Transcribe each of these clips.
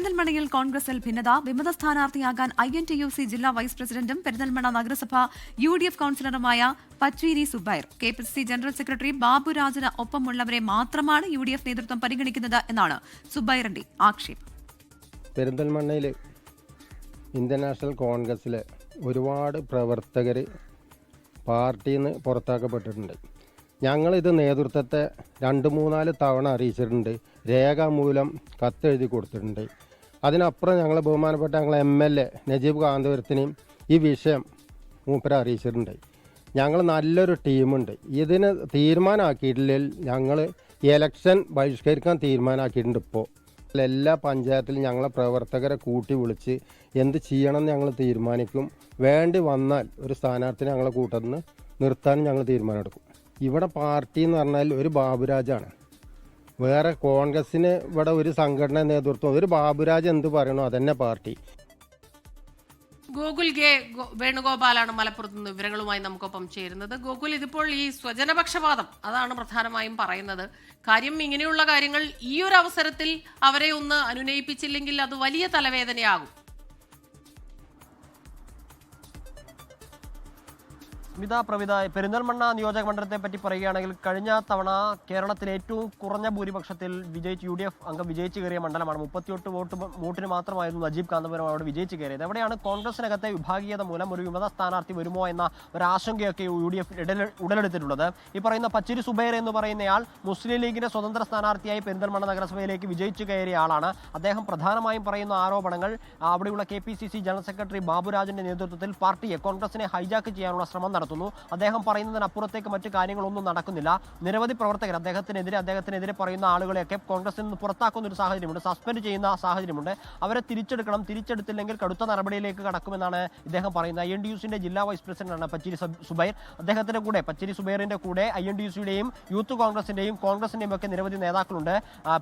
പെരിന്തൽമണ്ണയിൽ കോൺഗ്രസിൽ ഭിന്നത. വിമത സ്ഥാനാർത്ഥിയാകാൻ INTUC ജില്ലാ വൈസ് പ്രസിഡന്റും പെരിന്തൽമണ്ണ നഗരസഭ UDF കൌൺസിലറുമായ Pacheri Zubair. KPCC general secretary ബാബുരാജിന് ഒപ്പമുള്ളവരെ മാത്രമാണ് UDF നേതൃത്വം പരിഗണിക്കുന്നത് എന്നാണ് സുബൈറിന്റെ ആക്ഷേപം. പെരിന്തൽമണ്ണയിൽ ഇന്ത്യൻ നാഷണൽ കോൺഗ്രസിലെ ഒരുപാട് പ്രവർത്തകർ പാർട്ടിയിൽ നിന്ന് പുറത്താക്കപ്പെട്ടിട്ടുണ്ട്. ഞങ്ങളിത് നേതൃത്വത്തെ 2-3 തവണ അറിയിച്ചിട്ടുണ്ട്. രേഖാമൂലം കത്തെഴുതി കൊടുത്തിട്ടുണ്ട്. അതിനപ്പുറം ഞങ്ങൾ ബഹുമാനപ്പെട്ട ഞങ്ങളെ MLA നജീബ് കാന്തപുരത്തിനെയും ഈ വിഷയം മൂപ്പരെ അറിയിച്ചിട്ടുണ്ട്. ഞങ്ങൾ നല്ലൊരു ടീമുണ്ട്. ഇതിന് തീരുമാനമാക്കിയിട്ടില്ലെങ്കിൽ ഞങ്ങൾ ഇലക്ഷൻ ബഹിഷ്കരിക്കാൻ തീരുമാനമാക്കിയിട്ടുണ്ട്. ഇപ്പോൾ എല്ലാ പഞ്ചായത്തിലും ഞങ്ങളെ പ്രവർത്തകരെ കൂട്ടി വിളിച്ച് എന്ത് ചെയ്യണമെന്ന് ഞങ്ങൾ തീരുമാനിക്കും. വേണ്ടി വന്നാൽ ഒരു സ്ഥാനാർത്ഥിനെ ഞങ്ങളെ കൂട്ടത്തിൽ നിന്ന് നിർത്താനും ഞങ്ങൾ തീരുമാനമെടുക്കും. ഇവിടെ പാർട്ടി എന്ന് പറഞ്ഞാൽ ഒരു ബാബുരാജാണ്. വേറെ കോൺഗ്രസിന് ഇവിടെ ഒരു സംഘടന നേതൃത്വം, ഒരു ബാബുരാജ് എന്ത് പറയണോ അതന്നെ പാർട്ടി. ഗോകുൽ കെ വേണുഗോപാലാണ് മലപ്പുറത്ത് നിന്ന് വിവരങ്ങളുമായി നമുക്കൊപ്പം ചേരുന്നത്. ഗോകുൽ, ഇതിപ്പോൾ ഈ സ്വജനപക്ഷപാതം അതാണ് പ്രധാനമായും പറയുന്നത്. കാര്യം ഇങ്ങനെയുള്ള കാര്യങ്ങൾ ഈ ഒരു അവസരത്തിൽ അവരെ ഒന്ന് അനുനയിപ്പിച്ചില്ലെങ്കിൽ അത് വലിയ തലവേദനയാകും. സ്മിത, പ്രവിധ, പെരിന്തൽമണ്ണ നിയോജക മണ്ഡലത്തെ പറ്റി പറയുകയാണെങ്കിൽ കഴിഞ്ഞ തവണ കേരളത്തിലെ ഏറ്റവും കുറഞ്ഞ ഭൂരിപക്ഷത്തിൽ UDF അംഗം വിജയിച്ചു കയറിയ മണ്ഡലമാണ്. 38 വോട്ടിന് മാത്രമായിരുന്നു നജീബ് കാന്തപുരം അവിടെ വിജയിച്ചു കയറിയത്. എവിടെയാണ് കോൺഗ്രസിനകത്തെ വിഭാഗീയത മൂലം ഒരു വിമത സ്ഥാനാർത്ഥി വരുമോ എന്ന ഒരു ആശങ്കയൊക്കെ UDF ഉടലെടുത്തിട്ടുള്ളത്. ഈ പറയുന്ന പച്ചേരി സുബൈർ എന്ന് പറയുന്നയാൾ മുസ്ലിം ലീഗിന്റെ സ്വതന്ത്ര സ്ഥാനാർത്ഥിയായി പെരിന്തൽമണ്ണ നഗരസഭയിലേക്ക് വിജയിച്ചു കയറിയ ആളാണ്. അദ്ദേഹം പ്രധാനമായും പറയുന്ന ആരോപണങ്ങൾ അവിടെയുള്ള KPCC ജനറൽ സെക്രട്ടറി ബാബുരാജിന്റെ നേതൃത്വത്തിൽ പാർട്ടിയെ കോൺഗ്രസിനെ ഹൈജാക്ക് ചെയ്യാനുള്ള ശ്രമം നടത്തുന്നു. അദ്ദേഹം പറയുന്നതിനപ്പുറത്തേക്ക് മറ്റു കാര്യങ്ങളൊന്നും നടക്കുന്നില്ല. നിരവധി പ്രവർത്തകർ അദ്ദേഹത്തിനെതിരെ പറയുന്ന ആളുകളെയൊക്കെ കോൺഗ്രസിൽ നിന്ന് പുറത്താക്കുന്ന ഒരു സാഹചര്യമുണ്ട്, സസ്പെൻഡ് ചെയ്യുന്ന സാഹചര്യമുണ്ട്. അവരെ തിരിച്ചെടുക്കണം, തിരിച്ചെടുത്തില്ലെങ്കിൽ കടുത്ത നടപടിയിലേക്ക് കടക്കുമെന്നാണ് ഇദ്ദേഹം പറയുന്നത്. INTUCന്റെ ജില്ലാ വൈസ് പ്രസിഡന്റാണ് പച്ചേരി സുബൈർ. അദ്ദേഹത്തിന്റെ കൂടെ, പച്ചേരി സുബൈറിന്റെ കൂടെ INTUCയുടെയും യൂത്ത് കോൺഗ്രസിന്റെയും കോൺഗ്രസിന്റെയും ഒക്കെ നിരവധി നേതാക്കളുണ്ട്.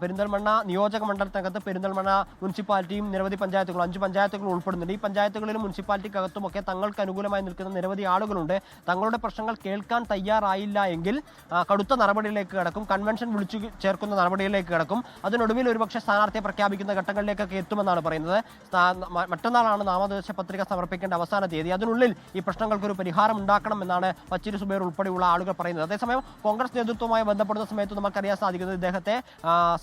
പെരിന്തൽമണ്ണ നിയോജക മണ്ഡലത്തിനകത്ത് പെരിന്തൽമണ്ണ മുനിസിപ്പാലിറ്റിയും നിരവധി പഞ്ചായത്തുകളും 5 പഞ്ചായത്തുകൾ ഉൾപ്പെടുന്നുണ്ട്. ഈ പഞ്ചായത്തുകളിലും മുനിസിപ്പാലിറ്റിക്കകത്തുമൊക്കെ തങ്ങൾക്ക് അനുകൂലമായി നിൽക്കുന്ന നിരവധി ആളുകളുണ്ട്. തങ്ങളുടെ പ്രശ്നങ്ങൾ കേൾക്കാൻ തയ്യാറായില്ല എങ്കിൽ കടുത്ത നടപടിയിലേക്ക് കടക്കും, കൺവെൻഷൻ വിളിച്ചു ചേർക്കുന്ന നടപടിയിലേക്ക് കടക്കും. അതിനൊടുവിൽ ഒരുപക്ഷെ സ്ഥാനാർത്ഥിയെ പ്രഖ്യാപിക്കുന്ന ഘട്ടങ്ങളിലേക്കൊക്കെ എത്തുമെന്നാണ് പറയുന്നത്. മറ്റന്നാളാണ് നാമനിർദ്ദേശ പത്രിക സമർപ്പിക്കേണ്ട അവസാന തീയതി. അതിനുള്ളിൽ ഈ പ്രശ്നങ്ങൾക്കൊരു പരിഹാരം ഉണ്ടാക്കണം എന്നാണ് പച്ചേരി സുബൈർ ഉൾപ്പെടെയുള്ള ആളുകൾ പറയുന്നത്. അതേസമയം കോൺഗ്രസ് നേതൃത്വവുമായി ബന്ധപ്പെടുന്ന സമയത്ത് നമുക്കറിയാൻ സാധിക്കുന്നത് ഇദ്ദേഹത്തെ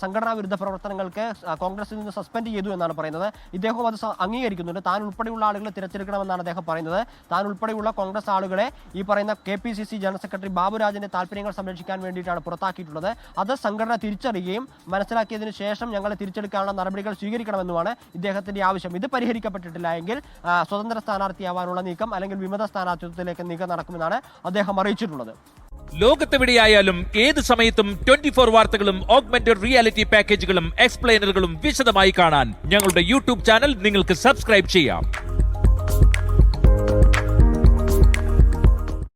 സംഘടനാ വിരുദ്ധ പ്രവർത്തനങ്ങൾക്ക് കോൺഗ്രസിൽ നിന്ന് സസ്പെൻഡ് ചെയ്തു എന്നാണ് പറയുന്നത്. ഇദ്ദേഹവും അത് അംഗീകരിക്കുന്നുണ്ട്. താൻ ഉൾപ്പെടെയുള്ള ആളുകളെ തിരഞ്ഞെടുക്കണമെന്നാണ് അദ്ദേഹം പറയുന്നത്. താൻ ഉൾപ്പെടെയുള്ള കോൺഗ്രസ് ആളുകളെ ഈ പറയുന്ന KPCC ജനറൽ സെക്രട്ടറി ബാബുരാജിന്റെ താല്പര്യങ്ങൾ സംരക്ഷിക്കാൻ വേണ്ടിയിട്ടാണ് പുറത്താക്കിയിട്ടുള്ളത്. അത് സംഘടന തിരിച്ചറിയുകയും മനസ്സിലാക്കിയതിനു ശേഷം ഞങ്ങളെ തിരിച്ചെടുക്കാനുള്ള നടപടികൾ സ്വീകരിക്കണമെന്നുമാണ് ഇദ്ദേഹത്തിന്റെ ആവശ്യം. ഇത് പരിഹരിക്കപ്പെട്ടിട്ടില്ല എങ്കിൽ സ്വതന്ത്ര സ്ഥാനാർത്ഥിയാവാനുള്ള നീക്കം അല്ലെങ്കിൽ വിമത സ്ഥാനാർത്ഥിത്വത്തിലേക്ക് നീക്കം നടക്കുമെന്നാണ് അദ്ദേഹം അറിയിച്ചിട്ടുള്ളത്. ലോകത്തെവിടെയായാലും ഏത് സമയത്തും 24 വാർത്തകളും ഓഗ്മെന്റഡ് റിയാലിറ്റി പാക്കേജുകളും എക്സ്പ്ലെയിനറുകളും വിശദമായി കാണാൻ ഞങ്ങളുടെ YouTube ചാനൽ നിങ്ങൾക്ക് സബ്സ്ക്രൈബ് ചെയ്യാം.